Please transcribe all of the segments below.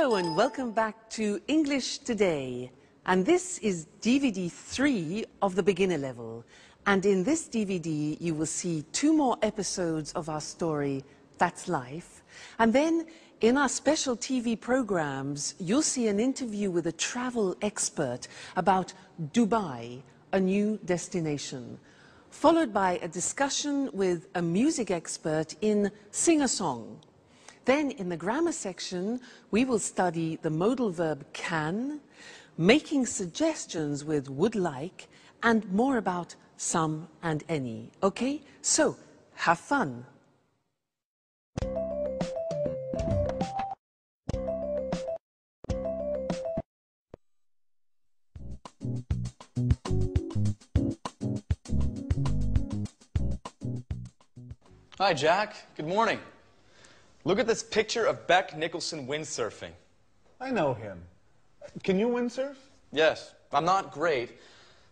Hello and welcome back to English Today. And this is DVD 3 of the beginner level. And in this DVD you will see 2 more episodes of our story, That's Life. And then in our special TV programs you'll see an interview with a travel expert about Dubai, a new destination, followed by a discussion with a music expert in Sing-a-Song. Then in the grammar section, we will study the modal verb can, making suggestions with would like, and more about some and any. Okay? So, have fun. Hi, Jack. Good morning. Look at this picture of Beck Nicholson windsurfing. I know him. Can you windsurf? Yes, I'm not great,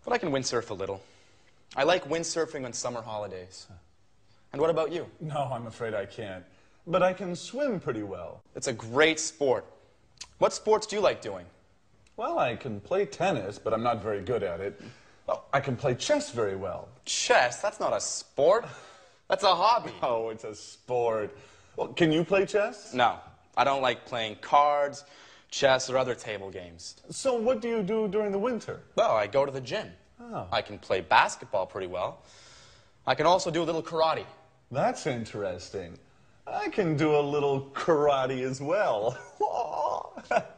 but I can windsurf a little. I like windsurfing on summer holidays. And what about you? No, I'm afraid I can't. But I can swim pretty well. It's a great sport. What sports do you like doing? Well, I can play tennis, but I'm not very good at it. Oh, I can play chess very well. Chess? That's not a sport. That's a hobby. Oh, it's a sport. Well, can you play chess? No, I don't like playing cards, chess, or other table games. So what do you do during the winter? Well, I go to the gym. Oh. I can play basketball pretty well. I can also do a little karate. That's interesting. I can do a little karate as well.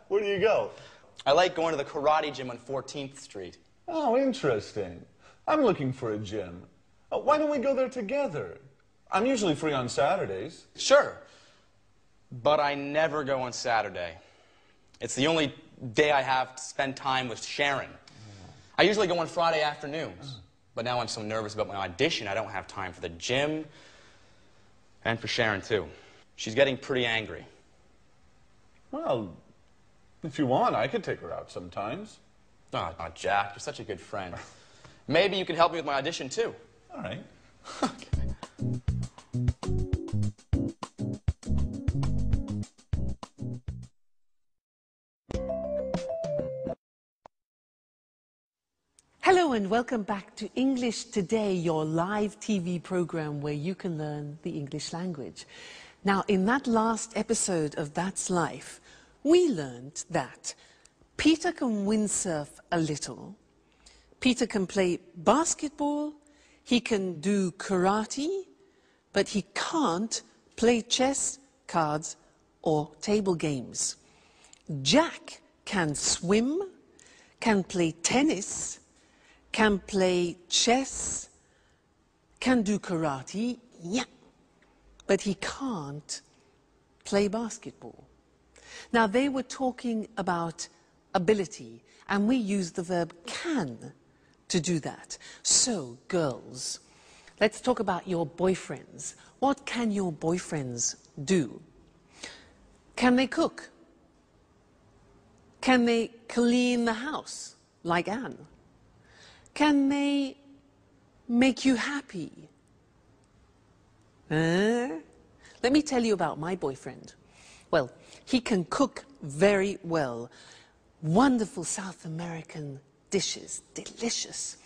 Where do you go? I like going to the karate gym on 14th Street. Oh, interesting. I'm looking for a gym. Why don't we go there together? I'm usually free on Saturdays. Sure, but I never go on Saturday. It's the only day I have to spend time with Sharon. I usually go on Friday afternoons, but now I'm so nervous about my audition I don't have time for the gym and for Sharon too. She's getting pretty angry. Well, if you want, I could take her out sometimes. Oh, Jack, you're such a good friend. Maybe you can help me with my audition too. All right. Okay. Hello and welcome back to English Today, your live TV program where you can learn the English language. Now, in that last episode of That's Life, we learned that Peter can windsurf a little, Peter can play basketball, he can do karate, but he can't play chess, cards, or table games. Jack can swim, can play tennis, can play chess, can do karate, yeah, but he can't play basketball. Now, they were talking about ability, and we used the verb can to do that. So, girls, let's talk about your boyfriends. What can your boyfriends do? Can they cook? Can they clean the house, like Anne? Can they make you happy? Let me tell you about my boyfriend. Well, he can cook very well. Wonderful South American dishes, delicious.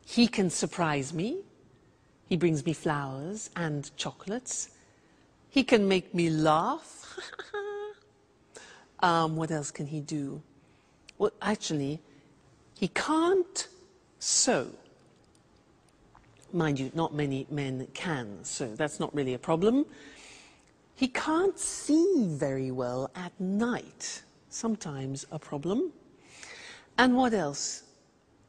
He can surprise me. He brings me flowers and chocolates. He can make me laugh. What else can he do? Well, actually, he can't sew. Mind you, not many men can sew. That's not really a problem. He can't see very well at night. Sometimes a problem. And what else?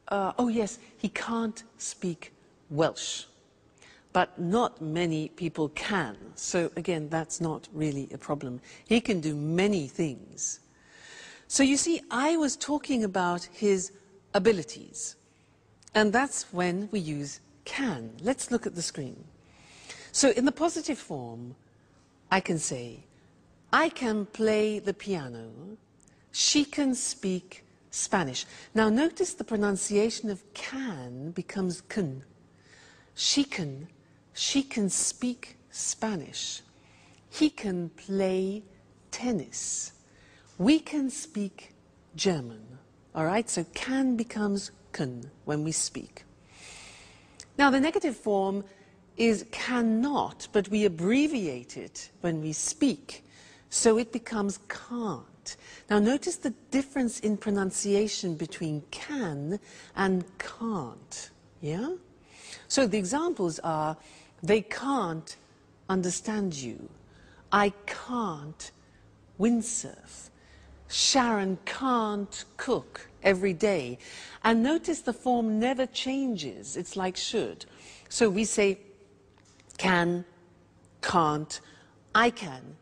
Oh yes, he can't speak Welsh. But not many people can. So again, that's not really a problem. He can do many things. So you see, I was talking about his abilities. And that's when we use can. Let's look at the screen. So in the positive form, I can say, I can play the piano. She can speak Spanish. Now notice the pronunciation of can becomes can. She can speak Spanish. He can play tennis. We can speak German, all right? So can becomes können when we speak. Now, the negative form is cannot, but we abbreviate it when we speak, so it becomes can't. Now, notice the difference in pronunciation between can and can't, yeah? So the examples are, they can't understand you. I can't windsurf. Sharon can't cook every day. And notice the form never changes. It's like should. So we say can, can't, I can,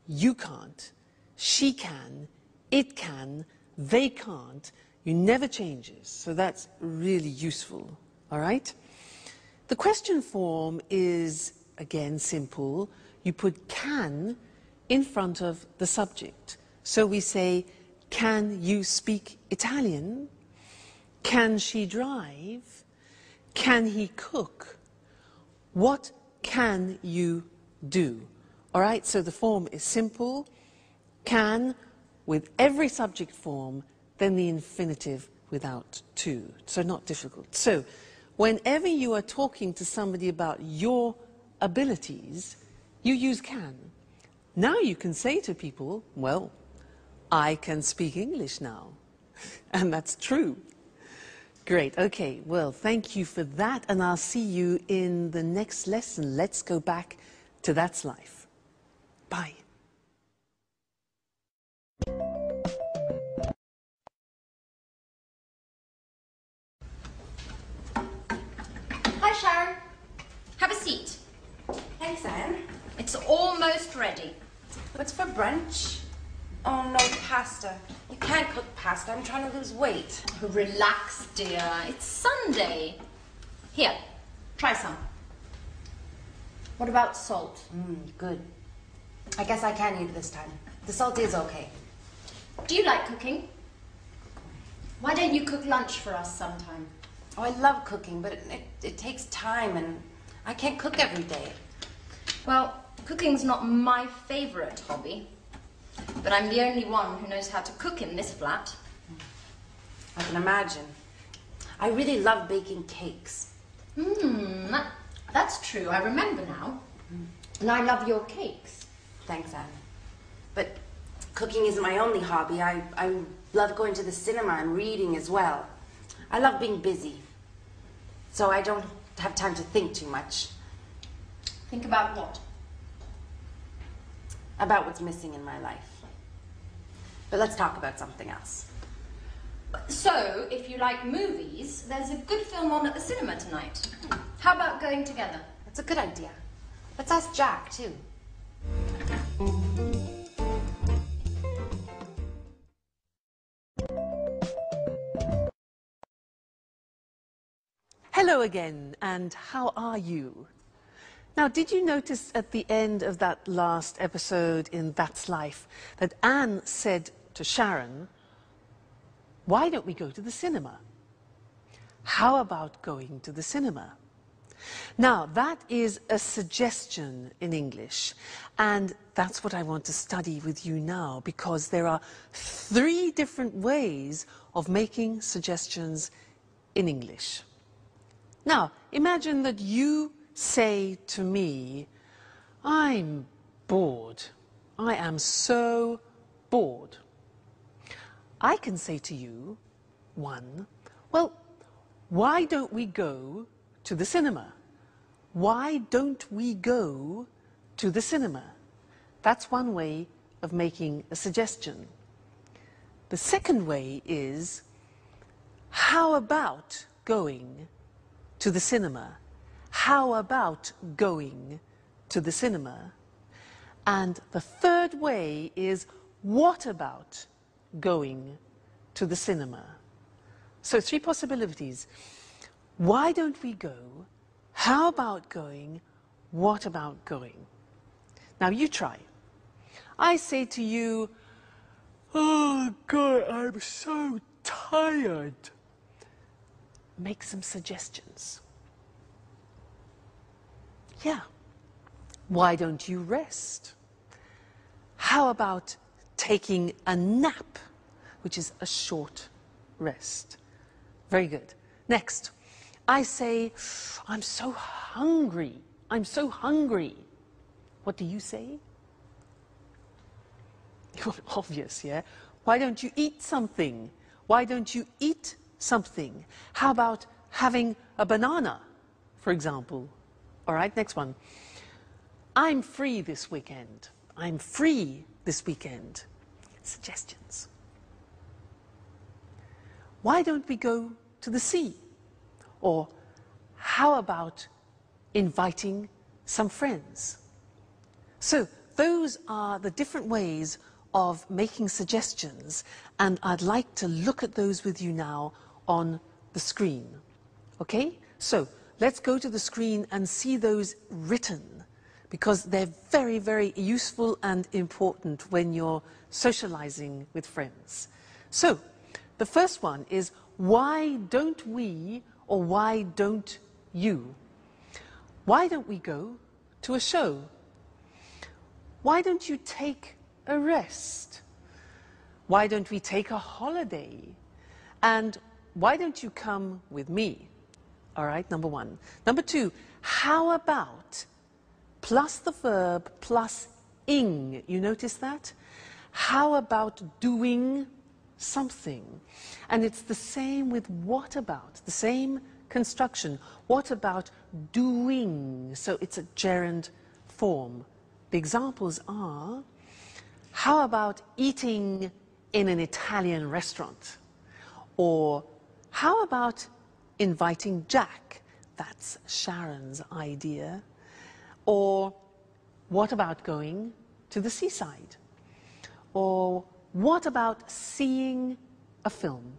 you can't, she can, it can, they can't. You never changes. So that's really useful, all right? The question form is, again, simple. You put can in front of the subject. So we say, can you speak Italian? Can she drive? Can he cook? What can you do? All right, so the form is simple. Can with every subject form, then the infinitive without to. So not difficult. So whenever you are talking to somebody about your abilities, you use can. Now you can say to people, well, I can speak English now. And that's true. Great. Okay. Well, thank you for that. And I'll see you in the next lesson. Let's go back to That's Life. Bye. Hi, Sharon. Have a seat. Thanks, Anne. It's almost ready. What's for brunch? Oh, no, pasta. You can't cook pasta. I'm trying to lose weight. Relax, dear. It's Sunday. Here, try some. What about salt? Good. I guess I can eat it this time. The salt is okay. Do you like cooking? Why don't you cook lunch for us sometime? Oh, I love cooking, but it takes time, and I can't cook every day. Well, cooking's not my favorite hobby, but I'm the only one who knows how to cook in this flat. I can imagine. I really love baking cakes. That's true. I remember now. And I love your cakes. Thanks, Anne. But cooking isn't my only hobby. I love going to the cinema and reading as well. I love being busy, so I don't have time to think too much. Think about what? About what's missing in my life. But let's talk about something else. So, if you like movies, there's a good film on at the cinema tonight. How about going together? That's a good idea. Let's ask Jack, too. Hello again, and how are you? Now, did you notice at the end of that last episode in That's Life that Anne said to Sharon, why don't we go to the cinema? How about going to the cinema? Now, that is a suggestion in English, and that's what I want to study with you now, because there are 3 different ways of making suggestions in English. Now, imagine that you say to me, I'm bored. I am so bored. I can say to you, 1, well, why don't we go to the cinema? Why don't we go to the cinema? That's one way of making a suggestion. The second way is, how about going to the cinema? How about going to the cinema? And the third way is, what about going to the cinema? So 3 possibilities. Why don't we go? How about going? What about going? Now you try. I say to you, oh God, I'm so tired. Make some suggestions. Yeah. Why don't you rest? How about taking a nap, which is a short rest. Very good. Next, I say, I'm so hungry. I'm so hungry. What do you say? Obvious, yeah? Why don't you eat something? Why don't you eat something? How about having a banana, for example? All right, next one. I'm free this weekend. I'm free this weekend. Suggestions. Why don't we go to the sea? Or how about inviting some friends? So those are the different ways of making suggestions, and I'd like to look at those with you now on the screen. Okay? So let's go to the screen and see those written, because they're very, very useful and important when you're socializing with friends. So the first one is, why don't we, or why don't you? Why don't we go to a show? Why don't you take a rest? Why don't we take a holiday? And why don't you come with me? All right, number one. Number two, how about plus the verb plus ing? You notice that? How about doing something? And it's the same with what about, the same construction. What about doing? So it's a gerund form. The examples are, how about eating in an Italian restaurant? Or how about inviting Jack? That's Sharon's idea. Or what about going to the seaside? Or what about seeing a film?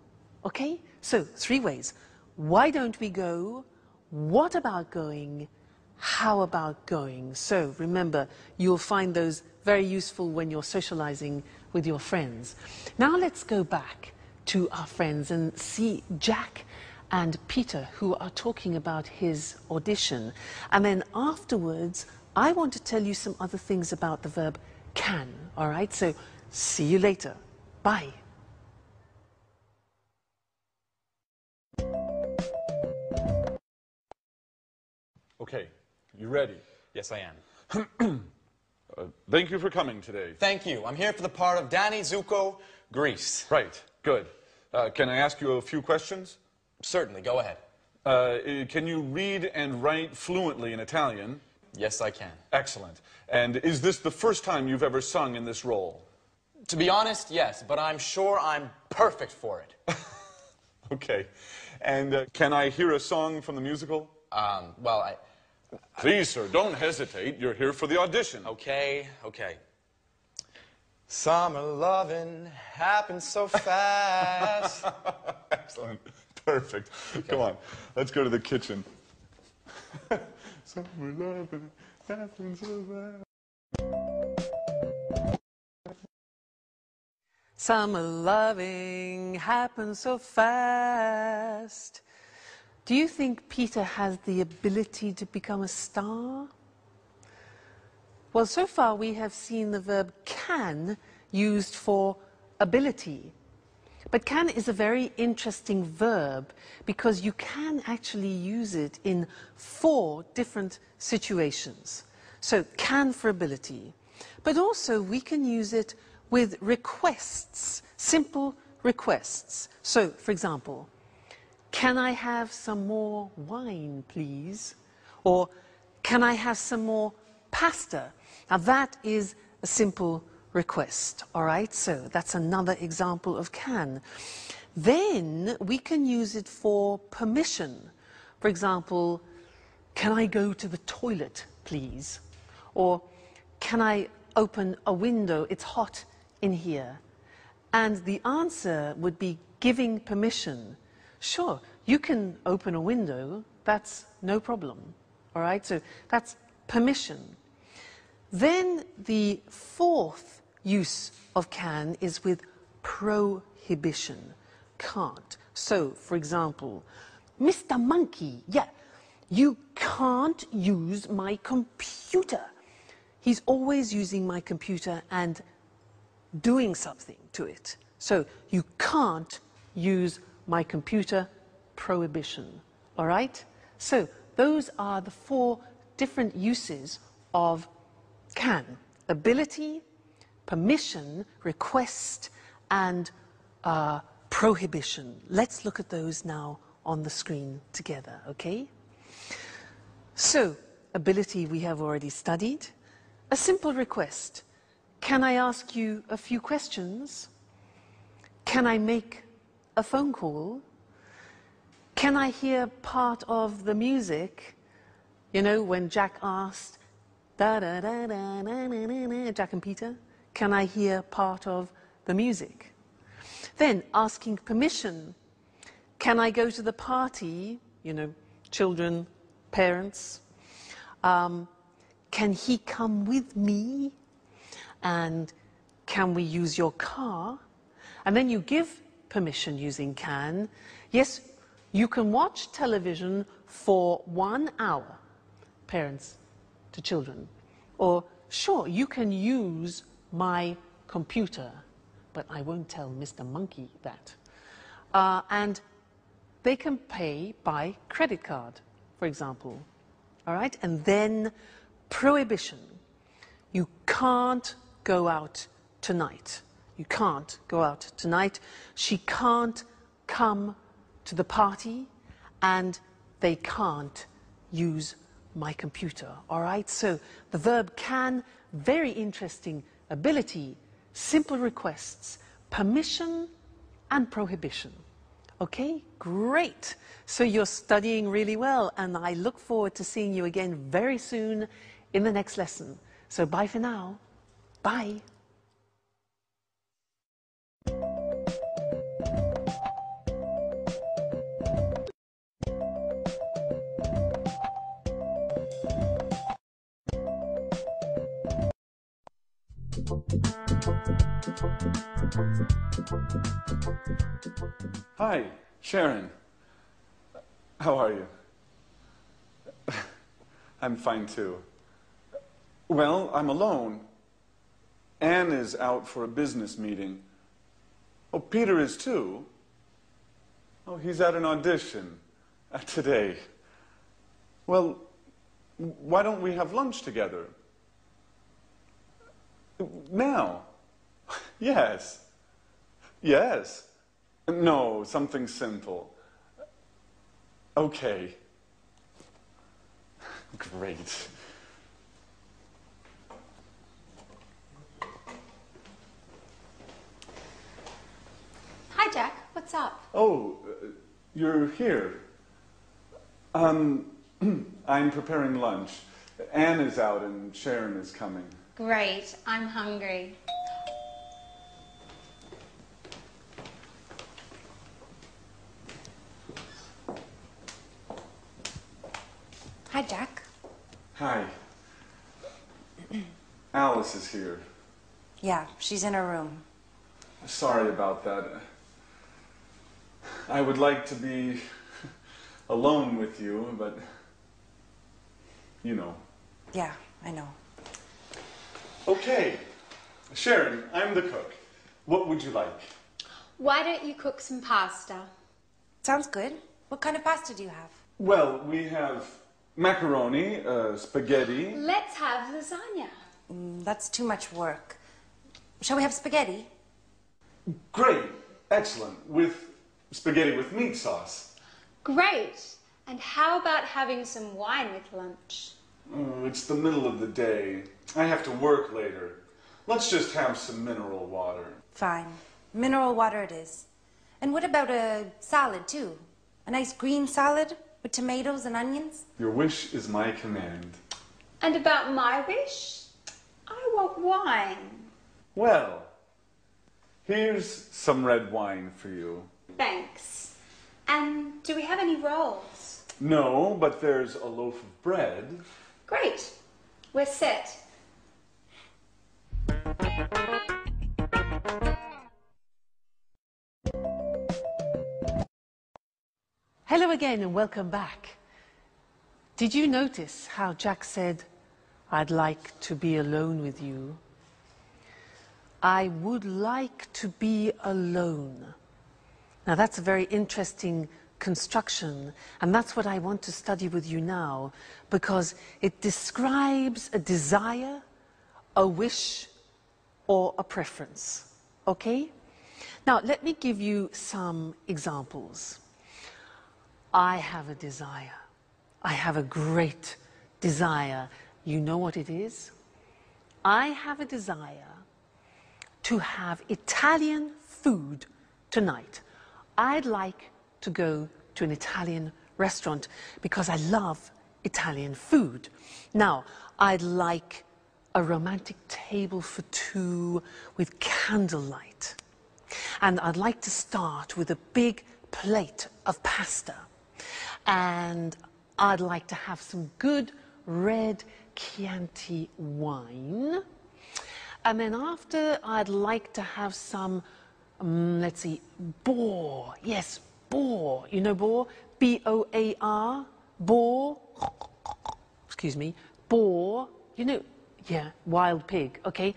Okay? So, three ways. Why don't we go? What about going? How about going? So, remember, you'll find those very useful when you're socializing with your friends. Now let's go back to our friends and see Jack and Peter, who are talking about his audition. And then afterwards, I want to tell you some other things about the verb can. All right? So, see you later. Bye. Okay, you ready? Yes, I am. Thank you for coming today. Thank you. I'm here for the part of Danny Zuko, Greece. Right, good. Can I ask you a few questions? Certainly, go ahead. Can you read and write fluently in Italian? Yes, I can. Excellent. And is this the first time you've ever sung in this role? To be honest, yes, but I'm sure I'm perfect for it. Okay. And can I hear a song from the musical? Well, Please, sir, don't hesitate. You're here for the audition. Okay. Summer loving happens so fast. Excellent. Perfect. Okay. Come on. Let's go to the kitchen. Summer loving happens so fast. Summer loving happens so fast. Do you think Peter has the ability to become a star? Well, so far we have seen the verb can used for ability. But can is a very interesting verb because you can actually use it in 4 different situations. So can for ability. But also we can use it with requests, simple requests. So, for example, can I have some more wine, please? Or can I have some more pasta? Now that is a simple request, all right? So that's another example of can. Then we can use it for permission. For example, can I go to the toilet, please? Or can I open a window? It's hot in here. And the answer would be giving permission. Sure, you can open a window, that's no problem, all right? So that's permission. Then the 4th use of can is with prohibition, can't. So, for example, Mr. Monkey, yeah, you can't use my computer. He's always using my computer and doing something to it. So you can't use my computer, prohibition. All right? So those are the 4 different uses of can. Ability, permission, request, and prohibition. Let's look at those now on the screen together, okay? So, ability we have already studied. A simple request. Can I ask you a few questions? Can I make a phone call? Can I hear part of the music? You know, when Jack asked, da da da da da da da, Jack and Peter, can I hear part of the music? Then asking permission. Can I go to the party? You know, children, parents. Can he come with me? And can we use your car? And then you give permission using can. Yes, you can watch television for 1 hour, parents to children. Or, sure, you can use my computer, but I won't tell Mr. Monkey that. And they can pay by credit card, for example. All right? And then prohibition. You can't go out tonight. You can't go out tonight. She can't come to the party, and they can't use my computer. All right? So the verb can, very interesting ability, simple requests, permission and prohibition. Okay, great. So you're studying really well, and I look forward to seeing you again very soon in the next lesson. So bye for now. Bye. Hi, Sharon. How are you? I'm fine too. Well, I'm alone. Anne is out for a business meeting. Oh, Peter is too. Oh, he's at an audition today. Well, why don't we have lunch together? Now? Yes. Yes. No, something simple. Okay. Great. Hi, Jack. What's up? Oh, you're here. I'm preparing lunch. Anne is out and Sharon is coming. Great. I'm hungry. Hi, Jack. Hi. Alice is here. Yeah, she's in her room. Sorry about that. I would like to be alone with you, but you know. Yeah, I know. Okay. Sharon, I'm the cook. What would you like? Why don't you cook some pasta? Sounds good. What kind of pasta do you have? Well, we have macaroni, spaghetti. Let's have lasagna. That's too much work. Shall we have spaghetti? Great. Excellent. With spaghetti with meat sauce. Great. And how about having some wine with lunch? Oh, it's the middle of the day. I have to work later. Let's just have some mineral water. Fine. Mineral water it is. And what about a salad, too? A nice green salad with tomatoes and onions? Your wish is my command. And about my wish? I want wine. Well, here's some red wine for you. Thanks. And do we have any rolls? No, but there's a loaf of bread. Great. We're set. Hello again and welcome back. Did you notice how Jack said, I'd like to be alone with you? I would like to be alone. Now that's a very interesting construction, and that's what I want to study with you now, because it describes a desire, a wish, or a preference. Okay? Now let me give you some examples. I have a desire. I have a great desire. You know what it is? I have a desire to have Italian food tonight. I'd like to go to an Italian restaurant because I love Italian food. Now, I'd like a romantic table for two with candlelight. And I'd like to start with a big plate of pasta. And I'd like to have some good red Chianti wine. And then after, I'd like to have some, let's see, boar. Yes, boar. You know boar? B-O-A-R. Boar. Excuse me. Boar. You know, yeah, wild pig. Okay.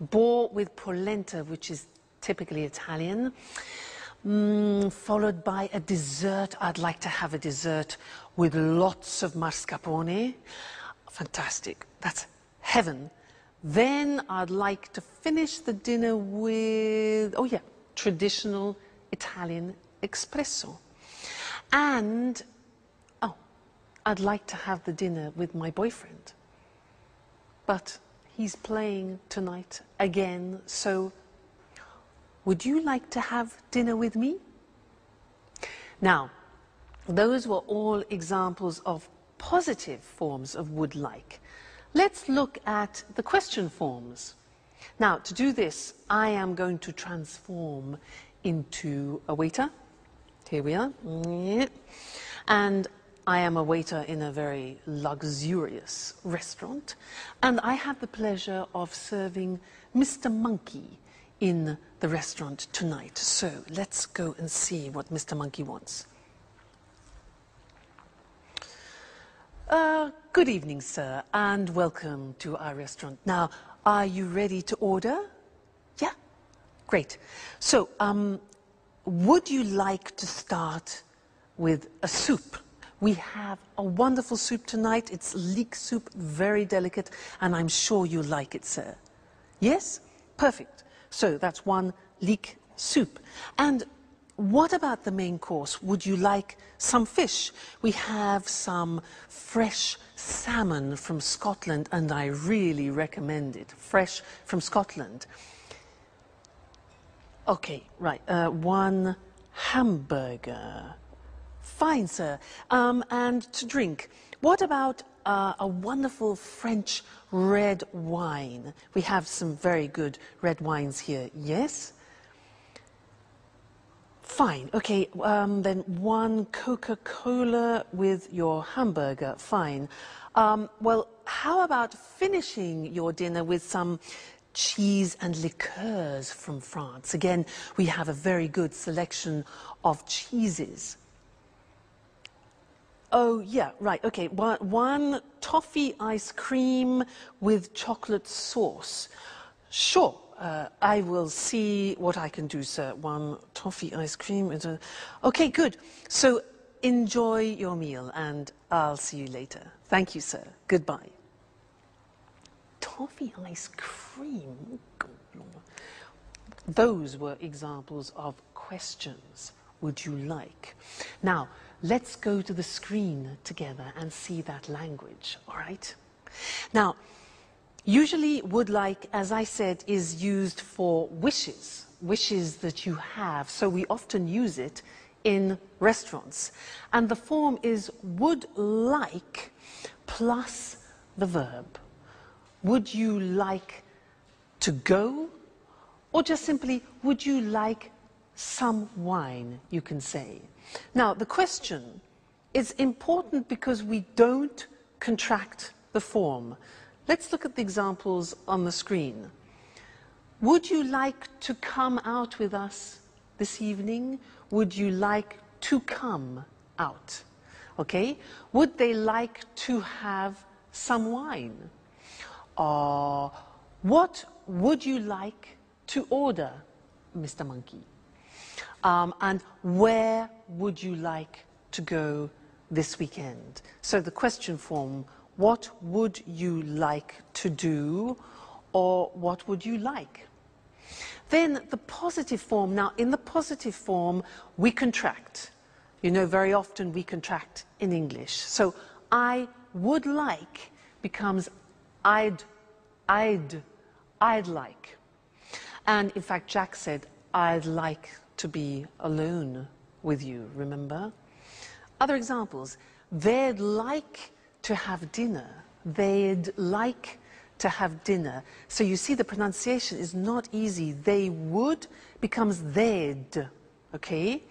Boar with polenta, which is typically Italian. Followed by a dessert. I'd like to have a dessert with lots of mascarpone. Fantastic. That's heaven. Then I'd like to finish the dinner with, oh yeah, traditional Italian espresso. And, oh, I'd like to have the dinner with my boyfriend. But he's playing tonight again, so would you like to have dinner with me? Now, those were all examples of positive forms of would like. Let's look at the question forms. Now, to do this, I am going to transform into a waiter. Here we are. And I am a waiter in a very luxurious restaurant. And I have the pleasure of serving Mr. Monkey in the restaurant tonight. So let's go and see what Mr. Monkey wants. Good evening, sir, and welcome to our restaurant. Now, are you ready to order? Yeah? Great. So, would you like to start with a soup? We have a wonderful soup tonight. It's leek soup, very delicate, and I'm sure you like it, sir. Yes? Perfect. So, that's one leek soup. And what about the main course? Would you like some fish? We have some fresh salmon from Scotland, and I really recommend it. Fresh from Scotland. Okay, right. One hamburger. Fine, sir. And to drink, what about a wonderful French red wine? We have some very good red wines here. Yes? Fine, okay, then one Coca-Cola with your hamburger, fine. Well, how about finishing your dinner with some cheese and liqueurs from France? Again, we have a very good selection of cheeses. Oh, yeah, right, okay, one toffee ice cream with chocolate sauce. Sure. I will see what I can do, sir. One toffee ice cream. Okay, good. So enjoy your meal, and I'll see you later. Thank you, sir. Goodbye. Toffee ice cream? Those were examples of questions. Would you like? Now, let's go to the screen together and see that language, all right? Now, usually would like, as I said, is used for wishes, wishes that you have. So we often use it in restaurants. And the form is would like plus the verb. Would you like to go? Or just simply, would you like some wine, you can say. Now, the question is important because we don't contract the form. Let's look at the examples on the screen. Would you like to come out with us this evening? Would you like to come out? Okay? Would they like to have some wine? What would you like to order, Mr. Monkey? And where would you like to go this weekend? So the question form, what would you like to do, or what would you like? Then the positive form. Now, in the positive form, we contract. You know, very often we contract in English. So I would like becomes I'd like. And in fact, Jack said, I'd like to be alone with you, remember? Other examples, they'd like to have dinner. They'd like to have dinner. So you see the pronunciation is not easy. They would becomes they'd, okay?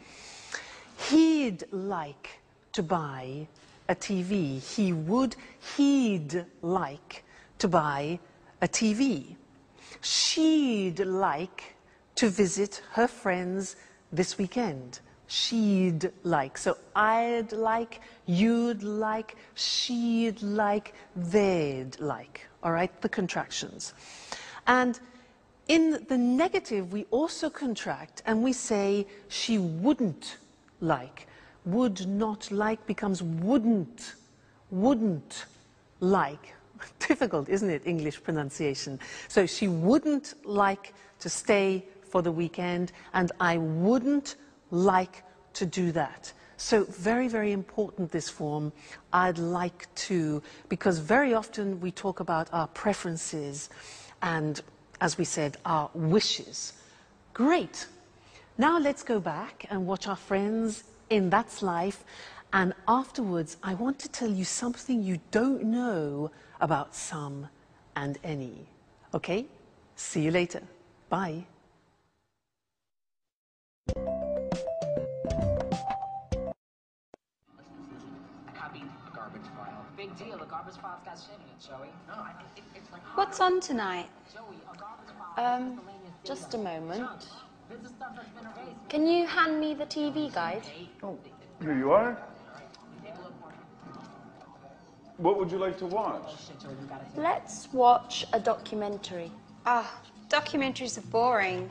He'd like to buy a TV. He'd like to buy a TV. She'd like to visit her friends this weekend. She'd like. So I'd like, you'd like, she'd like, they'd like. All right, the contractions. And in the negative, we also contract and we say she wouldn't like. Would not like becomes wouldn't like. Difficult, isn't it, English pronunciation? So she wouldn't like to stay for the weekend, and I wouldn't like to do that. So very, very important, this form, I'd like to, because very often we talk about our preferences and, as we said, our wishes. Great. Now let's go back and watch our friends in That's Life, and afterwards I want to tell you something you don't know about some and any. Okay? See you later. Bye. Big deal, the garbage file's got shit in it, Joey. No, it's like... What's on tonight? Joey, a garbage file... Just a moment. Can you hand me the TV guide? Oh, here you are. What would you like to watch? Let's watch a documentary. Documentaries are boring.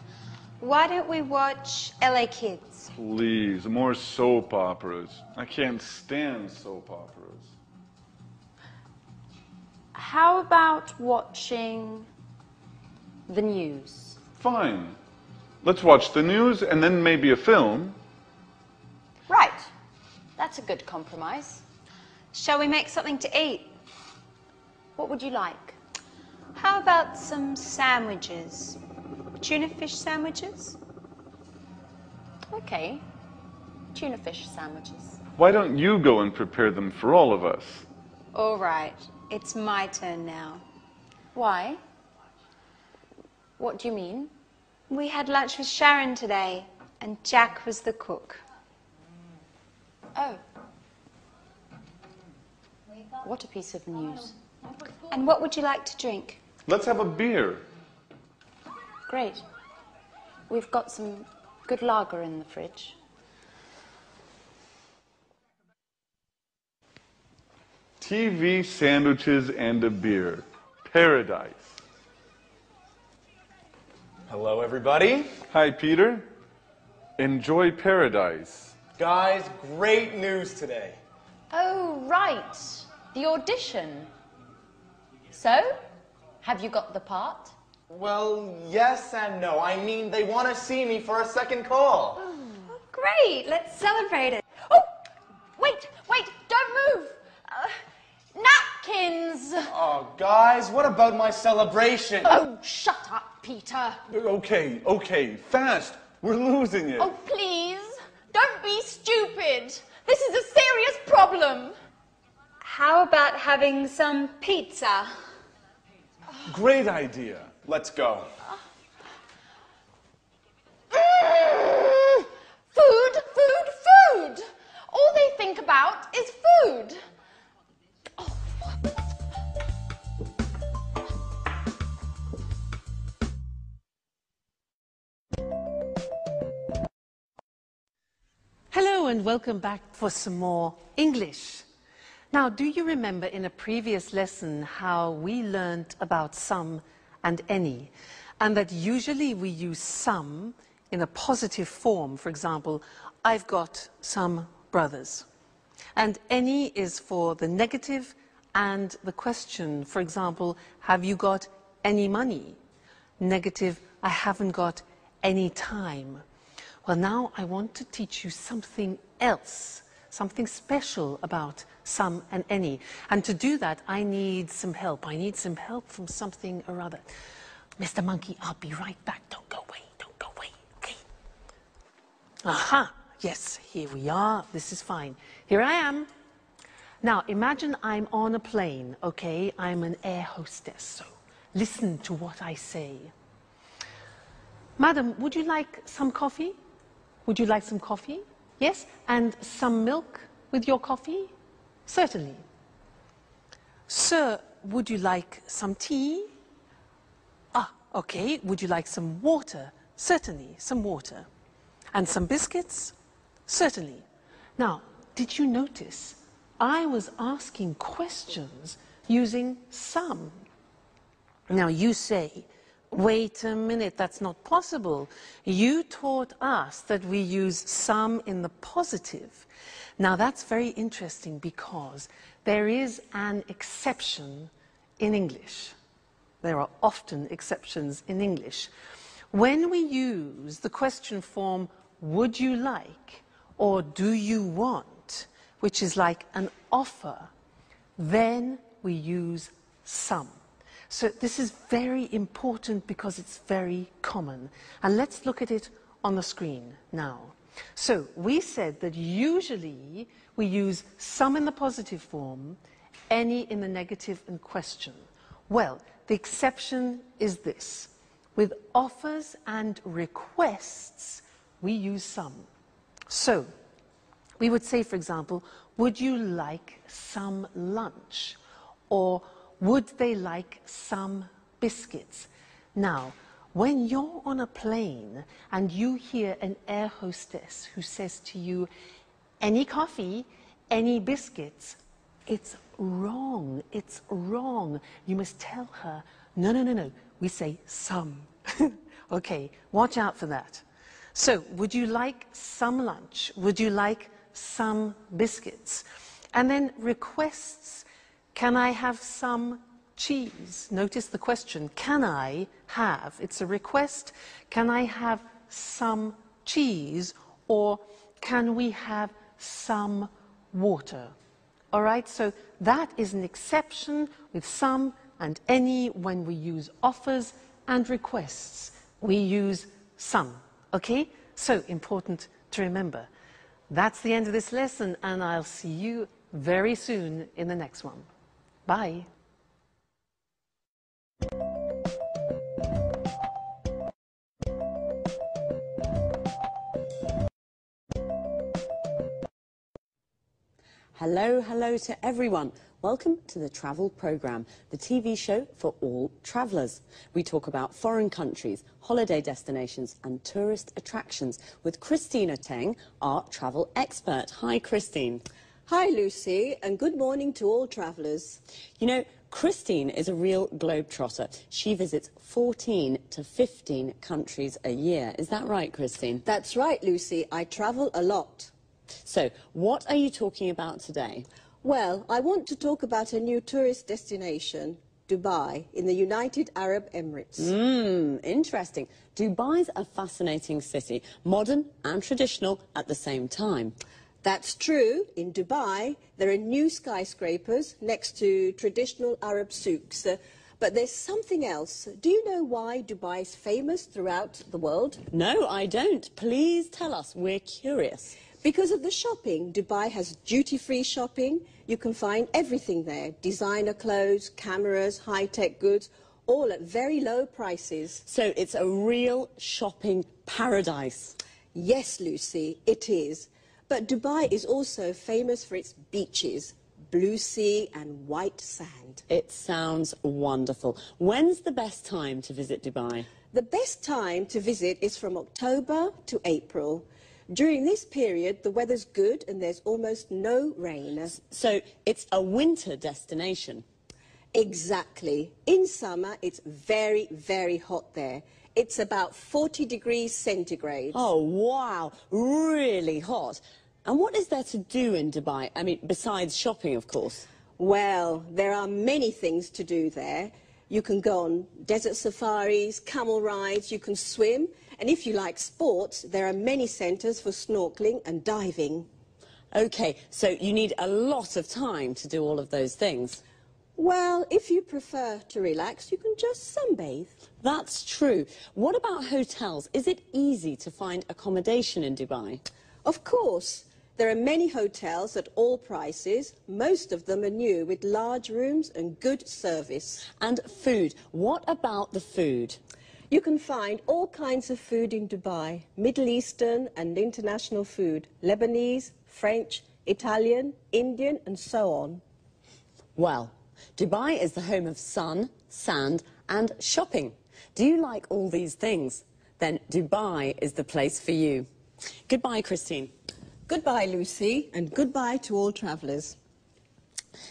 Why don't we watch LA Kids? Please, more soap operas. I can't stand soap operas. How about watching the news? Fine. Let's watch the news and then maybe a film. Right. That's a good compromise. Shall we make something to eat? What would you like? How about some sandwiches? Tuna fish sandwiches? Okay. Tuna fish sandwiches. Why don't you go and prepare them for all of us? All right. It's my turn now. Why? What do you mean? We had lunch with Sharon today, and Jack was the cook. Oh. What a piece of news. And what would you like to drink? Let's have a beer. Great. We've got some good lager in the fridge. TV, sandwiches, and a beer. Paradise. Hello, everybody. Hi, Peter. Enjoy paradise. Guys, great news today. Oh, right. The audition. So, have you got the part? Well, yes and no. I mean, they want to see me for a second call. Oh, great. Let's celebrate it. Oh, wait, don't move. Napkins. Oh, guys, what about my celebration? Oh, shut up, Peter. Okay, fast. We're losing it. Oh, please. Don't be stupid. This is a serious problem. How about having some pizza? Great idea. Let's go. Food. All they think about is food. Hello and welcome back for some more English. Now, do you remember in a previous lesson how we learned about some and any? and that usually we use some in a positive form. For example, I've got some brothers. And any is for the negative and the question. For example, have you got any money? Negative, I haven't got any time. Well, now I want to teach you something else, something special about some and any. And to do that, I need some help. I need some help from something or other. Mr. Monkey, I'll be right back. Don't go away. Don't go away. Okay. Aha. Yes, here we are. This is fine. Here I am. Now, imagine I'm on a plane, okay? I'm an air hostess, so listen to what I say. Madam, would you like some coffee? Would you like some coffee? Yes? And some milk with your coffee? Certainly. Sir, would you like some tea? Ah, okay. Would you like some water? Certainly, some water. And some biscuits? Certainly. Now, did you notice I was asking questions using some? Now you say, wait a minute, that's not possible. You taught us that we use some in the positive. Now that's very interesting because there is an exception in English. There are often exceptions in English. When we use the question form, would you like, or do you want, which is like an offer, then we use some. So this is very important because it's very common. And let's look at it on the screen now. So we said that usually we use some in the positive form, any in the negative and question. Well, the exception is this. With offers and requests, we use some. So we would say, for example, would you like some lunch? Or would they like some biscuits? Now, when you're on a plane and you hear an air hostess who says to you, any coffee, any biscuits, it's wrong. It's wrong. You must tell her, no, no, no, no. We say some. Okay, watch out for that. So, would you like some lunch? Would you like some biscuits? And then requests, can I have some cheese? Notice the question, can I have? It's a request. Can I have some cheese? Or can we have some water? All right, so that is an exception with some and any when we use offers and requests. We use some, okay? So important to remember. That's the end of this lesson, and I'll see you very soon in the next one. Bye. Hello, hello to everyone. Welcome to the Travel Programme, the TV show for all travellers. We talk about foreign countries, holiday destinations and tourist attractions with Christina Teng, our travel expert. Hi, Christine. Hi, Lucy, and good morning to all travellers. You know, Christine is a real globetrotter. She visits 14 to 15 countries a year. Is that right, Christine? That's right, Lucy. I travel a lot. So, what are you talking about today? Well, I want to talk about a new tourist destination, Dubai, in the United Arab Emirates. Interesting. Dubai's a fascinating city, modern and traditional at the same time. That's true. In Dubai, there are new skyscrapers next to traditional Arab souks. But there's something else. Do you know why Dubai is famous throughout the world? No, I don't. Please tell us. We're curious. Because of the shopping. Dubai has duty-free shopping. You can find everything there. Designer clothes, cameras, high-tech goods, all at very low prices. So it's a real shopping paradise. Yes, Lucy, it is. But Dubai is also famous for its beaches, blue sea and white sand. It sounds wonderful. When's the best time to visit Dubai? The best time to visit is from October to April. During this period, the weather's good and there's almost no rain. So it's a winter destination? Exactly. In summer, it's very, very hot there. It's about 40 degrees centigrade. Oh, wow. Really hot. And what is there to do in Dubai? I mean, besides shopping, of course. Well, there are many things to do there. You can go on desert safaris, camel rides, you can swim. And if you like sports, there are many centres for snorkeling and diving. OK, so you need a lot of time to do all of those things. Well, if you prefer to relax, you can just sunbathe. That's true. What about hotels? Is it easy to find accommodation in Dubai? Of course. There are many hotels at all prices. Most of them are new, with large rooms and good service. And food. What about the food? You can find all kinds of food in Dubai. Middle Eastern and international food. Lebanese, French, Italian, Indian and so on. Well, Dubai is the home of sun, sand and shopping. Do you like all these things? Then Dubai is the place for you. Goodbye, Christine. Goodbye, Lucy, and goodbye to all travellers.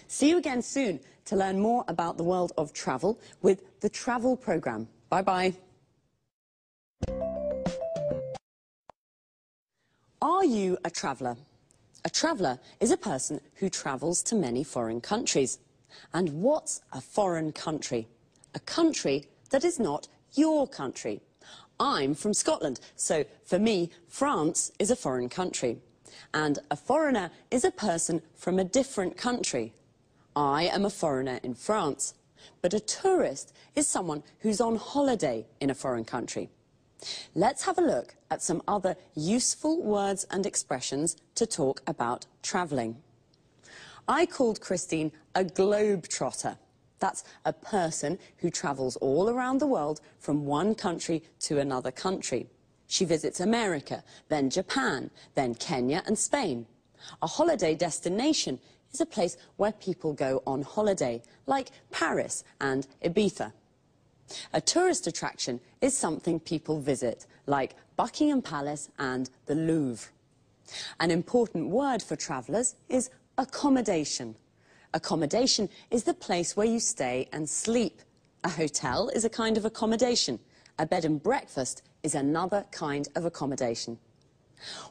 See you again soon to learn more about the world of travel with the Travel Programme. Bye-bye. Are you a traveller? A traveller is a person who travels to many foreign countries. And what's a foreign country? A country that is not your country. I'm from Scotland, so for me, France is a foreign country. And a foreigner is a person from a different country. I am a foreigner in France, but a tourist is someone who's on holiday in a foreign country. Let's have a look at some other useful words and expressions to talk about travelling. I called Christine a globetrotter. That's a person who travels all around the world from one country to another country. She visits America, then Japan, then Kenya and Spain. A holiday destination is a place where people go on holiday, like Paris and Ibiza. A tourist attraction is something people visit, like Buckingham Palace and the Louvre. An important word for travellers is accommodation. Accommodation is the place where you stay and sleep. A hotel is a kind of accommodation. A bed and breakfast is another kind of accommodation.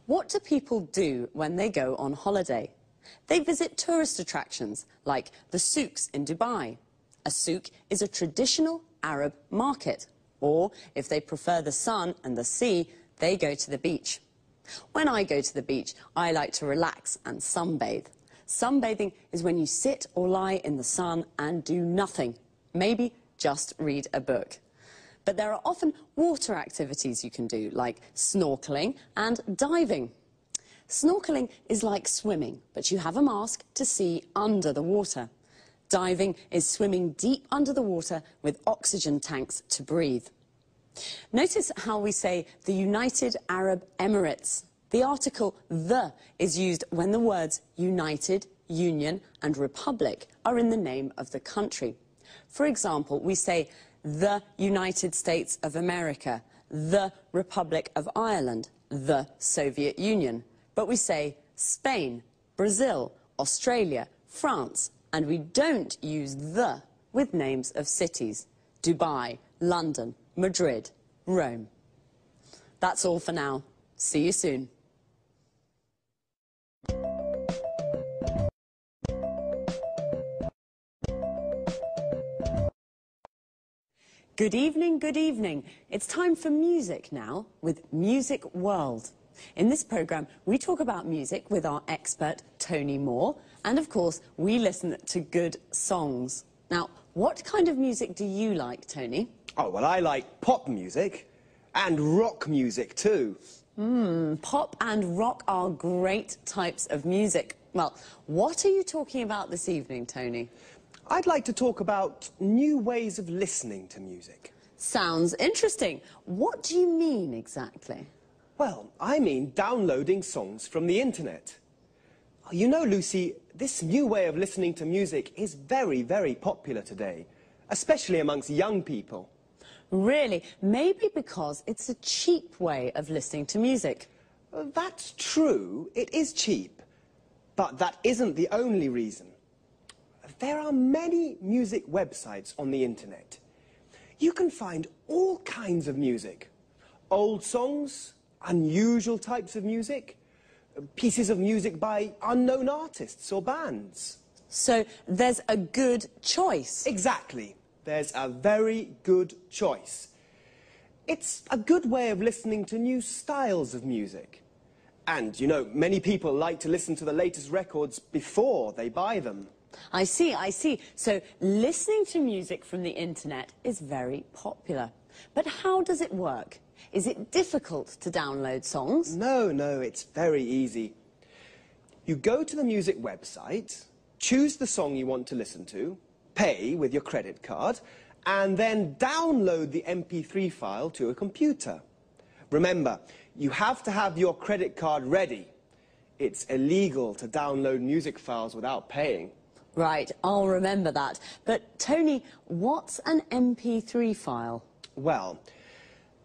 What do people do when they go on holiday? They visit tourist attractions, like the souks in Dubai. A souk is a traditional Arab market. Or, if they prefer the sun and the sea, they go to the beach. When I go to the beach, I like to relax and sunbathe. Sunbathing is when you sit or lie in the sun and do nothing. Maybe just read a book. But there are often water activities you can do, like snorkeling and diving. Snorkeling is like swimming, but you have a mask to see under the water. Diving is swimming deep under the water with oxygen tanks to breathe. Notice how we say the United Arab Emirates. The article the is used when the words United, Union and Republic are in the name of the country. For example, we say the United States of America, the Republic of Ireland, the Soviet Union. But we say Spain, Brazil, Australia, France, and we don't use the with names of cities. Dubai, London, Madrid, Rome. That's all for now. See you soon. Good evening, good evening. It's time for music now with Music World. In this programme, we talk about music with our expert, Tony Moore, and of course, we listen to good songs. Now, what kind of music do you like, Tony? Oh, well, I like pop music and rock music too. Pop and rock are great types of music. Well, what are you talking about this evening, Tony? I'd like to talk about new ways of listening to music. Sounds interesting. What do you mean exactly? Well, I mean downloading songs from the internet. You know, Lucy, this new way of listening to music is very, very popular today, especially amongst young people. Really? Maybe because it's a cheap way of listening to music. That's true, it is cheap, but that isn't the only reason. there are many music websites on the internet. You can find all kinds of music. Old songs, unusual types of music, pieces of music by unknown artists or bands. So there's a good choice. Exactly. There's a very good choice. It's a good way of listening to new styles of music. And, you know, many people like to listen to the latest records before they buy them. I see, I see. So listening to music from the internet is very popular. But how does it work? Is it difficult to download songs? No, it's very easy. You go to the music website, choose the song you want to listen to, pay with your credit card, and then download the MP3 file to a computer. Remember, you have to have your credit card ready. It's illegal to download music files without paying. Right, I'll remember that. But, Tony, what's an MP3 file? Well,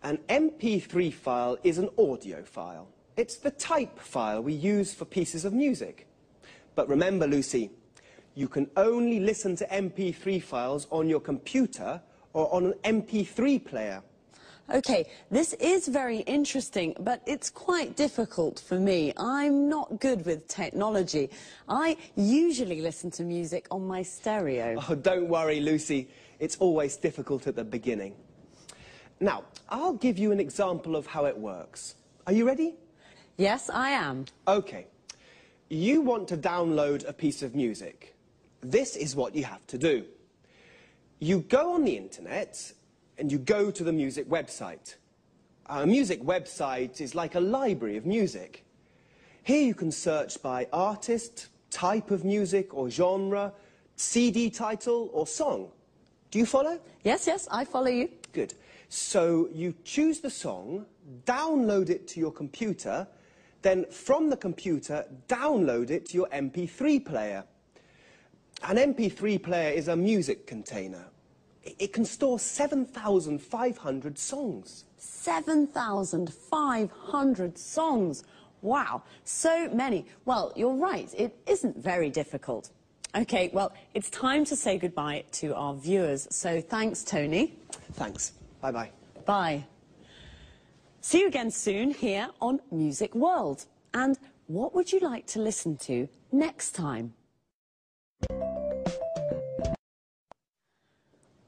an MP3 file is an audio file. It's the type file we use for pieces of music. But remember, Lucy, you can only listen to MP3 files on your computer or on an MP3 player. OK, this is very interesting, but it's quite difficult for me. I'm not good with technology. I usually listen to music on my stereo. Oh, don't worry, Lucy. It's always difficult at the beginning. Now, I'll give you an example of how it works. Are you ready? Yes, I am. OK. You want to download a piece of music. This is what you have to do. You go on the internet and you go to the music website. A music website is like a library of music. Here you can search by artist, type of music or genre, CD title or song. Do you follow? Yes, I follow you. Good. So you choose the song, download it to your computer, then from the computer, download it to your MP3 player. An MP3 player is a music container. It can store 7,500 songs. 7,500 songs. Wow, so many. Well, you're right, it isn't very difficult. OK, well, it's time to say goodbye to our viewers. So thanks, Tony. Thanks. Bye-bye. Bye. See you again soon here on Music World. And what would you like to listen to next time?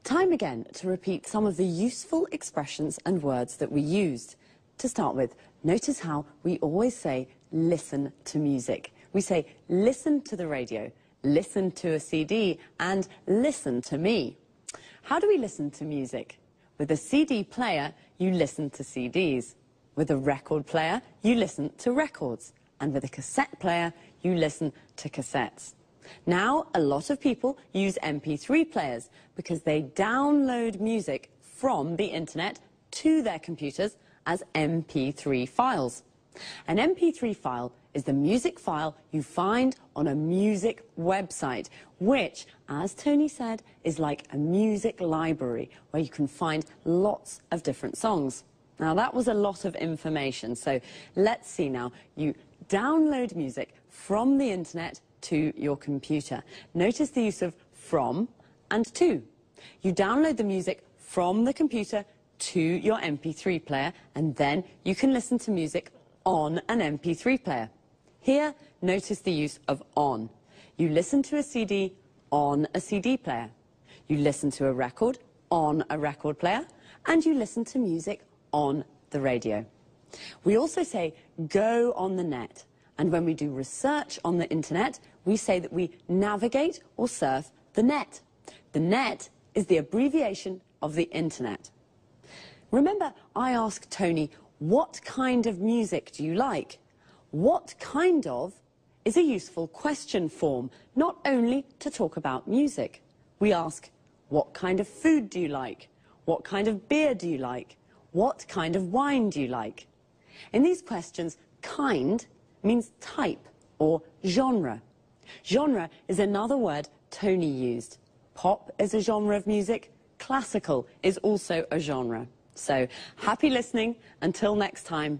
Time again to repeat some of the useful expressions and words that we used. To start with, notice how we always say listen to music. We say listen to the radio, listen to a CD, and listen to me. How do we listen to music? With a CD player, you listen to CDs. With a record player, you listen to records. And with a cassette player, you listen to cassettes. Now, a lot of people use MP3 players because they download music from the internet to their computers as MP3 files. An MP3 file is the music file you find on a music website, which, as Tony said, is like a music library where you can find lots of different songs. Now, that was a lot of information, so let's see now. You download music from the internet to your computer. Notice the use of from and to. You download the music from the computer to your MP3 player, and then you can listen to music on an MP3 player. Here, notice the use of on. You listen to a CD on a CD player. You listen to a record on a record player, and you listen to music on the radio. We also say go on the net. And when we do research on the internet, we say that we navigate or surf the net. The net is the abbreviation of the internet. Remember, I asked Tony, what kind of music do you like? What kind of is a useful question form, not only to talk about music. We ask, what kind of food do you like? What kind of beer do you like? What kind of wine do you like? In these questions, kind means type or genre. Genre is another word Tony used. Pop is a genre of music. Classical is also a genre. So, happy listening. Until next time.